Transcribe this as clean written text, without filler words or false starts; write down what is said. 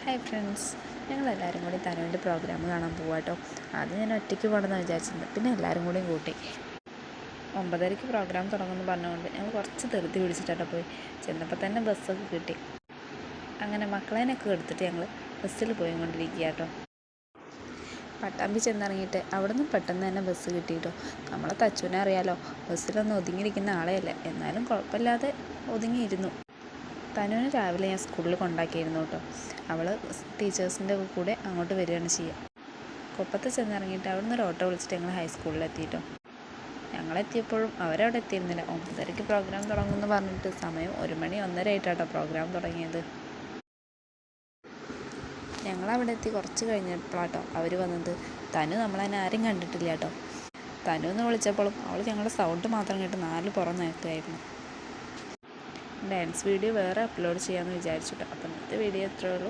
Hi friends, ഞങ്ങളെല്ലാവരും കൂടി തനുവിൻ്റെ programme കാണാൻ പോവാം കേട്ടോ. ആദ്യം ഞാൻ ഒറ്റയ്ക്ക് പോകണമെന്ന് വിചാരിച്ചിരുന്നു, പിന്നെ എല്ലാവരും കൂടി കൂട്ടി. 9:30 പ്രോഗ്രാം തുടങ്ങുമെന്ന് പറഞ്ഞുകൊണ്ട് ഞങ്ങൾ കുറച്ച് ധൃതി പിടിച്ചിട്ടാണ് പോയി. ചെന്നപ്പോൾ തന്നെ ബസ്സൊക്കെ കിട്ടി. അങ്ങനെ മക്കളേനൊക്കെ എടുത്തിട്ട് ഞങ്ങൾ ബസ്സിൽ പോയി കൊണ്ടിരിക്കുക കേട്ടോ. പട്ടാമ്പി ചെന്നിറങ്ങിയിട്ട് അവിടെ നിന്ന് പെട്ടെന്ന് തന്നെ ബസ് കിട്ടിയിട്ടോ. നമ്മളെ തച്ചുവിനെ അറിയാലോ, ബസ്സിലൊന്നും ഒതുങ്ങിയിരിക്കുന്ന ആളെയല്ലേ, എന്നാലും കുഴപ്പമില്ലാതെ ഒതുങ്ങിയിരുന്നു. തനുവിന് രാവിലെ ഞാൻ സ്കൂളിൽ കൊണ്ടാക്കിയിരുന്നു കേട്ടോ. അവൾ ടീച്ചേഴ്സിൻ്റെ കൂടെ അങ്ങോട്ട് വരികയാണ് ചെയ്യുക. കൊപ്പത്ത് ചെന്നിറങ്ങിയിട്ട് അവിടെ നിന്ന് ഒരു ഓട്ടോ വിളിച്ചിട്ട് ഞങ്ങൾ ഹൈസ്കൂളിലെത്തിയിട്ടോ. ഞങ്ങളെത്തിയപ്പോഴും അവരവിടെ എത്തിയിരുന്നില്ല. 9:30 പ്രോഗ്രാം തുടങ്ങുമെന്ന് പറഞ്ഞിട്ട് സമയം 1 മണി 1:30 ആയിട്ടാട്ടോ പ്രോഗ്രാം തുടങ്ങിയത്. ഞങ്ങളവിടെ എത്തി കുറച്ച് കഴിഞ്ഞപ്പോഴാട്ടോ അവർ വന്നത്. തനു നമ്മളതിനെ ആരും കണ്ടിട്ടില്ല കേട്ടോ. തനു എന്ന് വിളിച്ചപ്പോഴും അവൾ ഞങ്ങളുടെ സൗണ്ട് മാത്രം കേട്ട് 4 പുറം നോക്കുകയായിരുന്നു. ഡാൻസ് വീഡിയോ വേറെ അപ്ലോഡ് ചെയ്യാമെന്ന് വിചാരിച്ചിട്ടോ. അപ്പം ഇന്നത്തെ വീഡിയോ ഇത്രയേ ഉള്ളൂ.